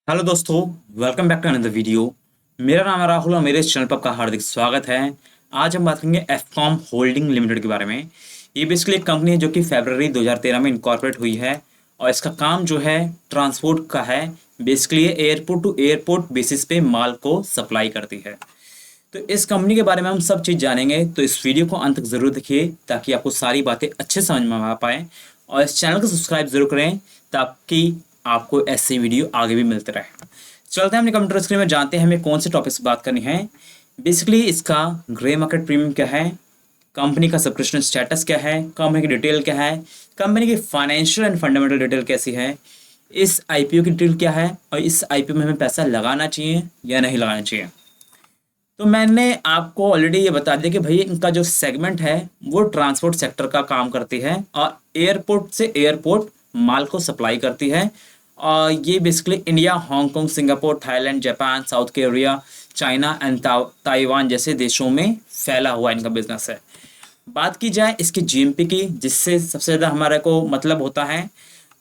Hello दोस्तों, welcome back to another video. मेरा नाम है राहुल और मेरे इस चैनल पर आपका हार्दिक स्वागत है। आज हम बात करेंगे एफकॉम होल्डिंग लिमिटेड के बारे में। ये बेसिकली एक कंपनी है जो कि फरवरी 2013 में इनकॉर्पोरेट हुई है और इसका काम जो है ट्रांसपोर्ट का है। बेसिकली ये एयरपोर्ट टू एयरपोर्ट बेसिस पे माल को सप्लाई करती है। तो इस कंपनी के बारे में हम सब चीज़ जानेंगे, तो इस वीडियो को अंत तक ज़रूर देखिए ताकि आपको सारी बातें अच्छे समझ में आ पाए। और इस चैनल को सब्सक्राइब जरूर करें ताकि आपको ऐसे वीडियो आगे भी मिलते रहे। चलते हैं अपने कंप्यूटर स्क्रीन में, जानते हैं हमें कौन से टॉपिक से बात करनी है। बेसिकली इसका ग्रे मार्केट प्रीमियम क्या है, कंपनी का सब्सक्रिप्शन स्टेटस क्या है, कंपनी की डिटेल क्या है, कंपनी की फाइनेंशियल एंड फंडामेंटल डिटेल कैसी है, इस आईपीओ की डिटेल क्या है और इस आईपीओ में हमें पैसा लगाना चाहिए या नहीं लगाना चाहिए। तो मैंने आपको ऑलरेडी ये बता दिया कि भाई इनका जो सेगमेंट है वो ट्रांसपोर्ट सेक्टर का काम करती है और एयरपोर्ट से एयरपोर्ट माल को सप्लाई करती है। और ये basically India, Hong Kong, Singapore, Thailand, Japan, South Korea, China and Taiwan जैसे देशों में फैला हुआ इनका बिजनेस है। बात की जाए इसकी जीएमपी की, जिससे सबसे ज़्यादा हमारे को मतलब होता है,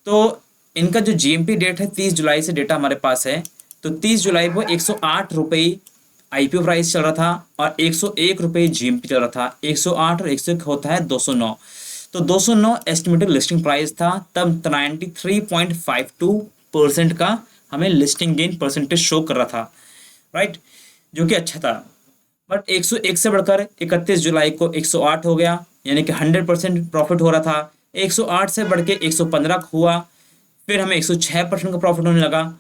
तो इनका जो जीएमपी डेट है 30 जुलाई से डेटा हमारे पास है। तो 30 जुलाई को 108 रुपये आईपीओ प्राइस चल रहा था और 101 रुपये जीएमपी चल रहा था। 108 और 101 होता है 209। तो 209 एस्टिमेटेड लिस्टिंग प्राइस था, तब 93.52% का हमें लिस्टिंग गेन परसेंटेज शो कर रहा था, राइट, जो कि अच्छा था। बट 101 से बढ़कर 31 जुलाई को 108 हो गया, यानी कि 100% प्रॉफिट हो रहा था। 108 से बढ़ के 115 हुआ, फिर हमें 106% का प्रॉफिट होने लगा।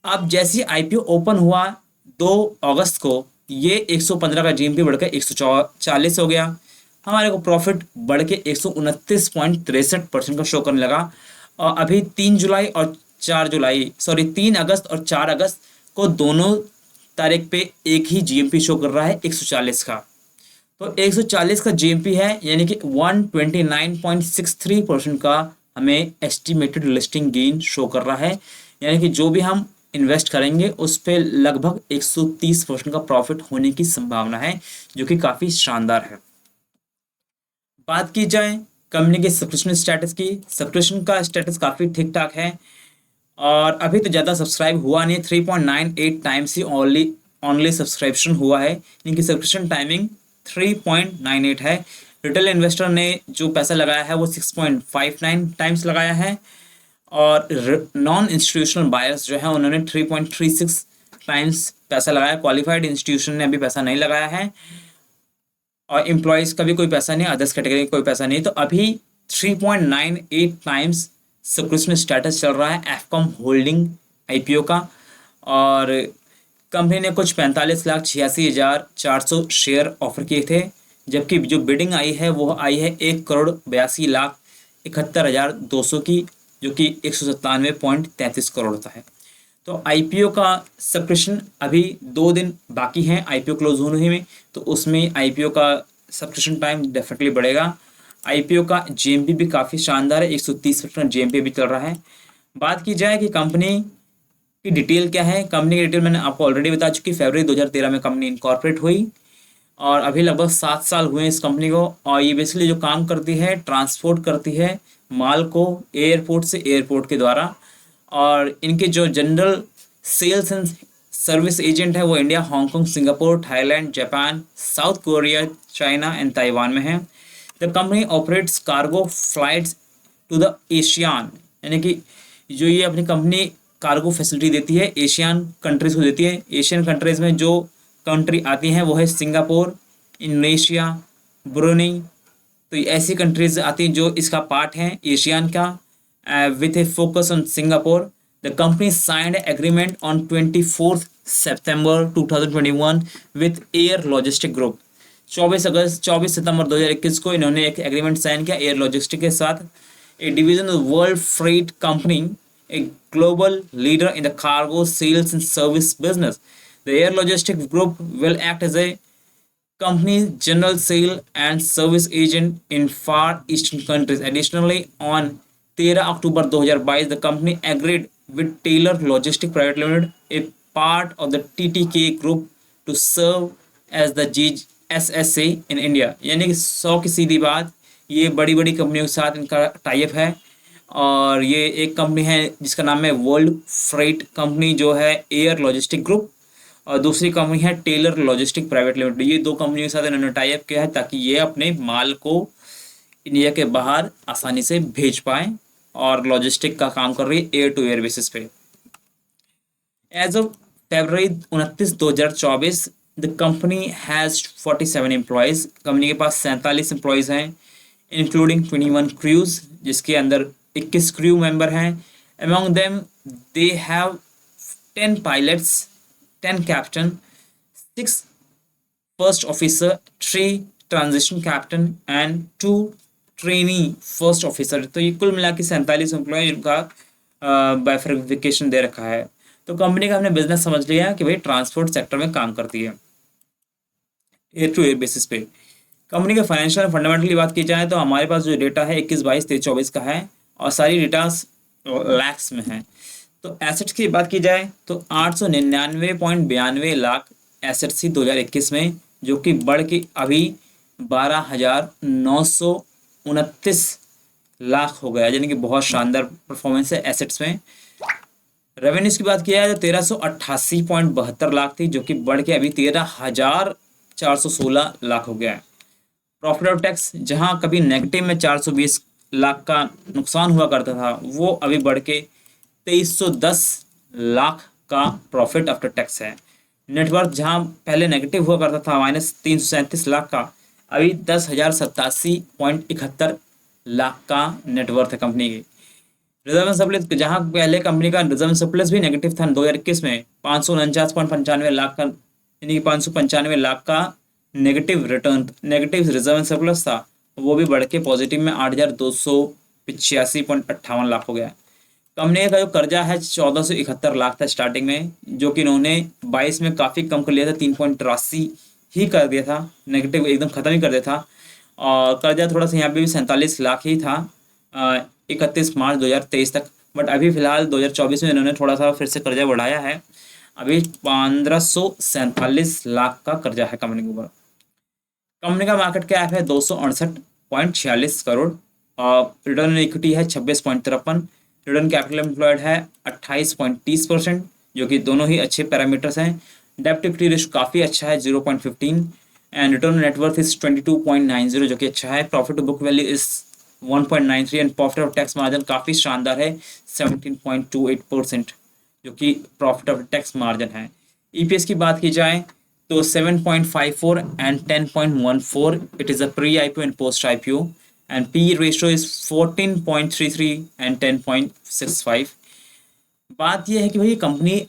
अब जैसे ही आईपीओ ओपन हुआ 2 अगस्त को, ये 115 का जीएमपी बढ़कर 140 हो गया। हमारे को प्रॉफिट बढ़ के 129.63% का शो करने लगा। और अभी 3 अगस्त और 4 अगस्त को दोनों तारीख पे एक ही जीएमपी शो कर रहा है 140 का। तो 140 का जीएमपी है, यानी कि 129.63% का हमें एस्टिमेटेड लिस्टिंग गेन शो कर रहा है। यानी कि जो भी हम इन्वेस्ट करेंगे उस पर लगभग 130% का प्रॉफिट होने की संभावना है, जो कि काफ़ी शानदार है। बात की जाए कंपनी के सब्सक्रिप्शन स्टेटस की, सब्सक्रिप्शन का स्टेटस काफ़ी ठीक ठाक है और अभी तो ज़्यादा सब्सक्राइब हुआ नहीं, 3.98 टाइम्स ही ओनली सब्सक्रिप्शन हुआ है। इनकी सब्सक्रिप्शन टाइमिंग 3.98 है। रिटेल इन्वेस्टर ने जो पैसा लगाया है वो 6.59 टाइम्स लगाया है और नॉन इंस्टीट्यूशनल बायर्स जो है उन्होंने 3.36 टाइम्स पैसा लगाया। क्वालिफाइड इंस्टीट्यूशन ने अभी पैसा नहीं लगाया है और एम्प्लॉयज़ का भी कोई पैसा नहीं, अदर्स कैटेगरी का कोई पैसा नहीं। तो अभी 3.98 टाइम्स सब्सक्रिप्शन स्टेटस चल रहा है एफकॉम होल्डिंग आईपीओ का। और कंपनी ने कुछ 45,86,400 शेयर ऑफर किए थे, जबकि जो बिडिंग आई है वो आई है 1,82,71,200 की, जो कि 197.33 करोड़ का है। तो आईपीओ का सब्सक्रिप्शन अभी 2 दिन बाकी हैं आईपीओ क्लोज होने में, तो उसमें आईपीओ का सब्सक्रिप्शन टाइम डेफिनेटली बढ़ेगा। आईपीओ का जीएमपी भी काफ़ी शानदार है, 130% जीएमपी भी चल रहा है। बात की जाए कि कंपनी की डिटेल क्या है, कंपनी की डिटेल मैंने आपको ऑलरेडी बता चुकी। फरवरी 2013 में कंपनी इनकॉर्पोरेट हुई और अभी लगभग 7 साल हुए हैं इस कंपनी को। और ये बेसिकली जो काम करती है, ट्रांसपोर्ट करती है माल को एयरपोर्ट से एयरपोर्ट के द्वारा। और इनके जो general sales and service agent है वो India, Hong Kong, Singapore, Thailand, Japan, South Korea, China and Taiwan में है। The company operates cargo flights to the ASEAN, यानी कि जो ये अपनी कंपनी कार्गो फैसिलिटी देती है एशियन कंट्रीज़ को देती है। एशियन कंट्रीज़ में जो कंट्री आती हैं वो है सिंगापुर, इंडोनेशिया, ब्रुनेई। तो ये ऐसी कंट्रीज आती हैं जो इसका पार्ट है एशियन का। With A focus on Singapore, the company signed agreement on 24 September 2021 with air logistic group. 24 सितंबर 2021 को इन्होंने एक एग्रीमेंट साइन किया एयर लॉजिस्टिक के साथ, A division of world freight company, a global leader in the cargo sales and service business. The Air Logistics Group will act as a company general sale and service agent in Far Eastern countries. Additionally, on 13 October 2022, the company agreed with Taylor Logistics Private Limited, a part of the TTK Group, to serve as the GSSA in India. यानी कि 100 की सीधी बात, ये बड़ी बड़ी कंपनियों के साथ इनका टाइप है और ये एक कंपनी है जिसका नाम है वर्ल्ड फ्रेट कंपनी जो है एयर लॉजिस्टिक ग्रुप, और दूसरी कंपनी है टेलर लॉजिस्टिक प्राइवेट लिमिटेड। ये दो कंपनियों के साथ इन्होंने टाई अप किया है ताकि ये अपने माल को इंडिया के बाहर आसानी से भेज पाएँ, और लॉजिस्टिक का काम कर रही है एयर टू एयर बेसिस पे। As of February 29 2024 the company has 47 employees. कंपनी के पास 47 एम्प्लॉयज़ हैं, इंक्लूडिंग 21 क्रूज, जिसके अंदर 21 क्रू मेंबर हैं। Among them they have 10 pilots, 10 captain, 6 first officer, 3 transition captain and 2 trainee first officer. तो ये कुल मिला के 47 एम्प्लॉय जिनका बाइफर्केशन दे रखा है। तो कंपनी का हमने बिजनेस समझ लिया कि भाई ट्रांसपोर्ट सेक्टर में काम करती है एयर टू एयर बेसिस पे। कंपनी के फाइनेंशियल फंडामेंटल की बात की जाए तो हमारे पास जो डेटा है 21, 22, 23, 24 का है, और सारी डेटा लैक्स में है। तो एसेट्स की बात की जाए तो 899.92 लाख एसेट्स थी 2021 में, जो कि बढ़ के अभी 12,929 लाख हो गया, यानी कि बहुत शानदार परफॉर्मेंस है एसेट्स में। रेवेन्यूज की बात किया जाए तो 1388.72 लाख थी, जो कि बढ़ के अभी 13,416 लाख हो गया है। प्रॉफिट ऑफ टैक्स जहां कभी नेगेटिव में 420 लाख का नुकसान हुआ करता था, वो अभी बढ़ के 2310 लाख का प्रॉफिट आफ्टर टैक्स है। नेटवर्थ जहां पहले नेगेटिव हुआ करता था -337 लाख का, अभी 10,087.71 लाख का नेटवर्थ है कंपनी की। रिजर्व एंड सरप्लस जहां पहले कंपनी का रिजर्व एंड सरप्लस भी नेगेटिव था 2021 में 549.95 लाख का, यानी कि 595 लाख का नेगेटिव रिजर्व एंड सरप्लस था, वो भी बढ़ के पॉजिटिव में 8,285.58 लाख हो गया। कंपनी का जो कर्जा है 1471 लाख था स्टार्टिंग में, जो कि इन्होंने 22 में काफ़ी कम कर लिया था, 3.83 ही कर दिया था, नेगेटिव एकदम ख़त्म ही कर दिया था। और कर्जा थोड़ा सा यहाँ पे भी 47 लाख ही था 31 मार्च 2023 तक, बट अभी फिलहाल 2024 में इन्होंने थोड़ा सा फिर से कर्जा बढ़ाया है, अभी 1547 लाख का कर्जा है कंपनी के ऊपर। कंपनी का मार्केट कैप है 268.46 करोड़, और रिटर्न इक्विटी है 26.53, रिटर्न कैपिटल एम्प्लॉयड है 28.30%, जो कि दोनों ही अच्छे पैरामीटर्स हैं। डेप्ट इक्विटी रेशो काफ़ी अच्छा है 0.15, एंड रिटर्न नेटवर्थ इज 22.90, जो कि अच्छा है। Profit to book value is 1.93 and profit of tax margin काफ़ी शानदार है 17.28%, जो कि प्रॉफिट ऑफ टैक्स मार्जिन है। ईपीएस की बात की जाए तो 7.54 and 10.14, it is a pre IPO and post IPO, and P ratio is 14.33 and 10.65। बात यह है कि भाई कंपनी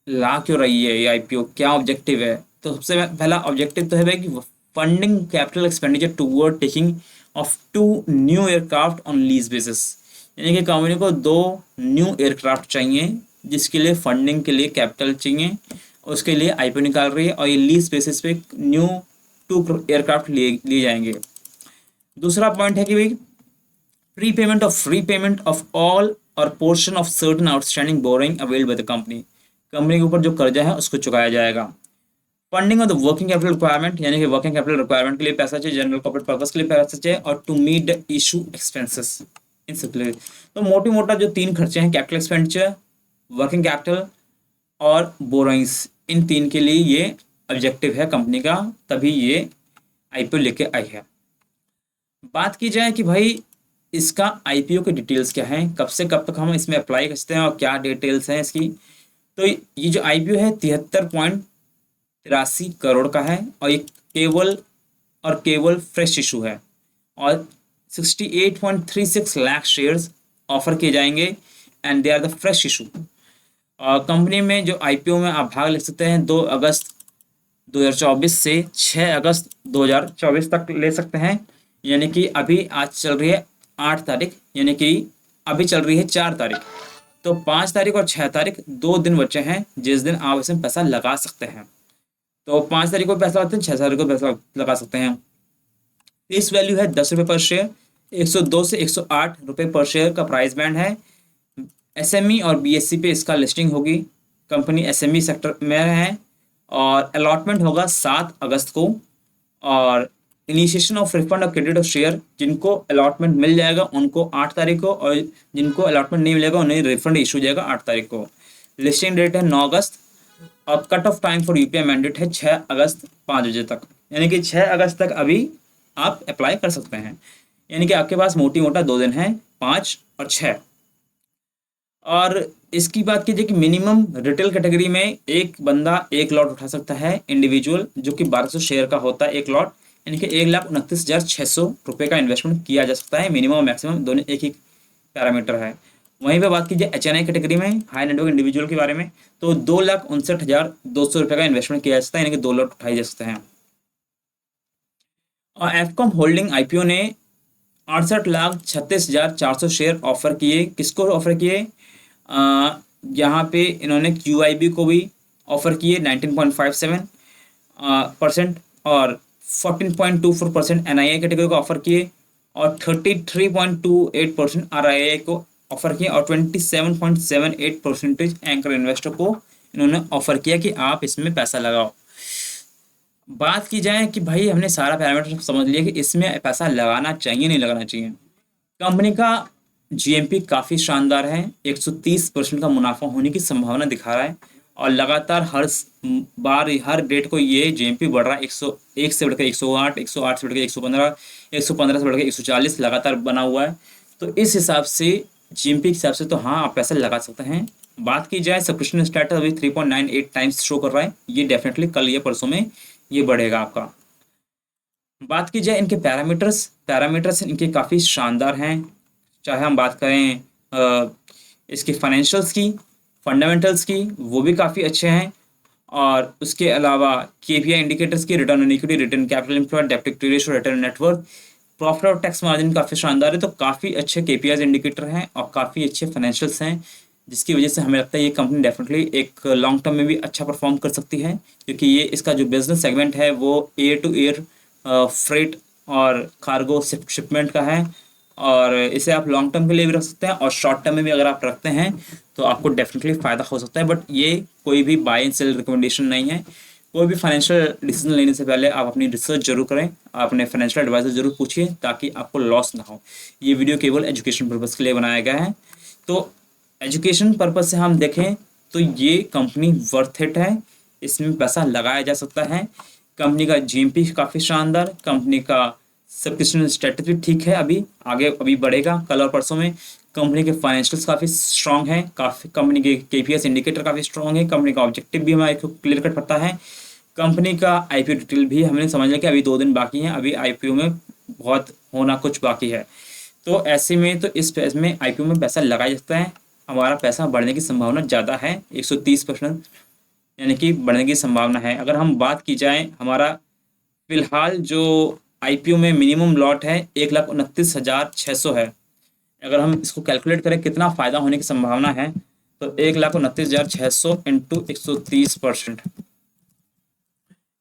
ला क्यों रही है ये आईपीओ, क्या ऑब्जेक्टिव है? तो सबसे पहला ऑब्जेक्टिव तो है भाई कि funding capital expenditure toward taking of 2 new aircraft on lease basis, यानी कि कंपनी को 2 न्यू एयरक्राफ्ट चाहिए जिसके लिए फंडिंग के लिए कैपिटल चाहिए, उसके लिए आईपीओ निकाल रही है, और ये लीज बेसिस पे न्यू 2 एयरक्राफ्ट लिए जाएंगे। दूसरा पॉइंट है कि भाई prepayment of repayment of all और portion of certain outstanding borrowing availed by the company, company के ऊपर जो कर्जा है उसको चुकाया जाएगा। Funding of the working capital requirement, यानी कि वर्किंग कैपिटल रिक्वायरमेंट के लिए पैसा चाहिए, जनरल कॉर्पोरेट पर्पस के लिए पैसा चाहिए, और to meet the issue expenses, इन सब के लिए। तो मोटी मोटा जो 3 खर्चे हैं, कैपिटल एक्सपेंडिचर, वर्किंग कैपिटल और बोरोइंग्स, इन 3 के लिए ये ऑब्जेक्टिव है कंपनी का, तभी ये आईपीओ लेके आई है। बात की जाए कि भाई इसका आईपीओ की डिटेल्स क्या हैं, कब से कब तक हम इसमें अप्लाई कर सकते हैं और क्या डिटेल्स हैं इसकी। तो ये जो आईपीओ है 73.83 करोड़ का है, और ये केवल फ्रेश इशू है, और 68.36 लाख शेयर्स ऑफर किए जाएंगे, and they are the fresh issue. और कंपनी में जो आईपीओ में आप भाग ले सकते हैं 2 अगस्त 2024 से 6 अगस्त 2024 तक ले सकते हैं, यानी कि अभी आज चल रही है 8 तारीख, यानी कि अभी चल रही है 4 तारीख, तो 5 तारीख और 6 तारीख 2 दिन बचे हैं जिस दिन आप इसमें पैसा लगा सकते हैं। तो 5 तारीख को पैसा लगाते हैं, 6 तारीख को पैसा लगा सकते हैं। इस वैल्यू है 10 रुपये पर शेयर, 102 से 108 रुपये पर शेयर का प्राइस बैंड है। एसएमई और बीएससी पे इसका लिस्टिंग होगी, कंपनी एसएमई सेक्टर में है, और अलॉटमेंट होगा 7 अगस्त को, और initiation of refund of credit of share, जिनको अलॉटमेंट मिल जाएगा उनको 8 तारीख को, और जिनको अलॉटमेंट नहीं मिलेगा उन्हें रिफंड इशू जाएगा 8 तारीख को। लिस्टिंग डेट है 9 अगस्त। अब cut off time for UPI mandate है 6 अगस्त 5 बजे तक, यानी कि 6 अगस्त तक अभी आप अप्लाई कर सकते हैं। यानी कि आपके पास मोटी मोटा 2 दिन है, 5 और 6। और इसकी बात कीजिए कि मिनिमम रिटेल कैटेगरी में एक बंदा 1 लॉट उठा सकता है इंडिविजुअल, जो कि 1200 शेयर का होता है 1 लॉट, यानी कि 1,29,600 रुपये का इन्वेस्टमेंट किया जा सकता है। मिनिमम और मैक्सिमम दोनों एक ही पैरामीटर है। वहीं पे बात कीजिए HNI कैटेगरी में, हाई नेटवर्क इंडिविजुअल के बारे में, तो 2,59,200 रुपये का इन्वेस्टमेंट किया जा सकता है, यानी कि 2 लॉट उठाए जा सकते हैं। और एफकॉम होल्डिंग IPO ने 68,36,400 शेयर ऑफर किए। किसको ऑफर किए? यहाँ पे इन्होंने QIB को भी ऑफर किए 19.57% और 14.24% NII कैटेगरी को ऑफर किए, और 33.28% RII को ऑफर किया, और 27.78% एंकर इन्वेस्टर को इन्होंने ऑफर किया कि आप इसमें पैसा लगाओ। बात की जाए कि भाई हमने सारा पैरामीटर समझ लिया कि इसमें पैसा लगाना चाहिए नहीं लगाना चाहिए। कंपनी का GMP काफ़ी शानदार है, 130% का मुनाफा होने की संभावना दिखा रहा है, और लगातार हर डेट को ये GMP बढ़ रहा है। 101 से बढ़कर 108, 108 से बढ़कर 115, 115 से बढ़कर 140 लगातार बना हुआ है। तो इस हिसाब से GMP के हिसाब से तो हाँ आप पैसा लगा सकते हैं। बात की जाए सब्सक्रिप्शन स्टेटस अभी 3.98 टाइम्स शो कर रहा है, ये डेफिनेटली कल या परसों में ये बढ़ेगा आपका। बात की जाए इनके पैरामीटर्स इनके काफ़ी शानदार हैं। चाहे हम बात करें इसके फाइनेंशियल्स की, फंडामेंटल्स की, वो भी काफ़ी अच्छे हैं। और उसके अलावा KPI इंडिकेटर्स की, return on equity, return capital employed, डेब्ट equity ratio, return net worth, profit और टैक्स मार्जिन काफ़ी शानदार है। तो काफ़ी अच्छे KPIs इंडिकेटर हैं और काफ़ी अच्छे फाइनेंशियल्स हैं, जिसकी वजह से हमें लगता है ये कंपनी डेफिनेटली एक लॉन्ग टर्म में भी अच्छा परफॉर्म कर सकती है, क्योंकि ये इसका जो बिजनेस सेगमेंट है वो एयर टू एयर फ्रेट और कार्गो शिपमेंट का है, और इसे आप लॉन्ग टर्म के लिए भी रख सकते हैं और शॉर्ट टर्म में भी अगर आप रखते हैं तो आपको डेफिनेटली फ़ायदा हो सकता है। बट ये कोई भी बाय एंड सेल रिकमेंडेशन नहीं है। कोई भी फाइनेंशियल डिसीजन लेने से पहले आप अपनी रिसर्च जरूर करें, आप अपने फाइनेंशियल एडवाइजर जरूर पूछिए, ताकि आपको लॉस ना हो। ये वीडियो केवल एजुकेशन पर्पज़ के लिए बनाया गया है। तो एजुकेशन पर्पज़ से हम देखें तो ये कंपनी वर्थ इट है, इसमें पैसा लगाया जा सकता है। कंपनी का GMP काफ़ी शानदार, कंपनी का सब्सक्रिप्शन स्टेटस भी ठीक है, अभी बढ़ेगा कल और परसों में। कंपनी के फाइनेंशियल्स काफ़ी स्ट्रॉन्ग हैं, काफ़ी कंपनी के KPIs इंडिकेटर काफ़ी स्ट्रॉन्ग है, कंपनी का ऑब्जेक्टिव भी हमारे को क्लियर कट पता है। कंपनी का IPO डिटेल भी हमने समझ लिया कि अभी 2 दिन बाकी हैं, अभी IPO में बहुत होना कुछ बाकी है। तो ऐसे में तो इस फेज में IPO में पैसा लगाया जा सकता है। हमारा पैसा बढ़ने की संभावना ज़्यादा है, 130% यानी कि बढ़ने की संभावना है। अगर हम बात की जाए, हमारा फिलहाल जो IPO में मिनिमम लॉट है 1,29,600 है। अगर हम इसको कैलकुलेट करें कितना फ़ायदा होने की संभावना है, तो 1,29,600 इंटू 130%,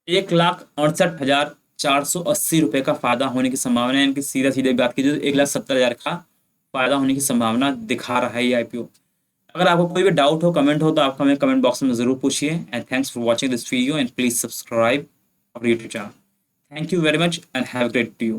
1,68,480 रुपये का फ़ायदा होने की संभावना है। इनकी सीधा बात कीजिए तो 1,70,000 का फ़ायदा होने की संभावना दिखा रहा है ये IPO। अगर आपको कोई भी डाउट हो, कमेंट हो, तो आप हमें कमेंट बॉक्स में ज़रूर पूछिए। And thanks for watching this video and please subscribe our YouTube channel. Thank you very much and have a great day.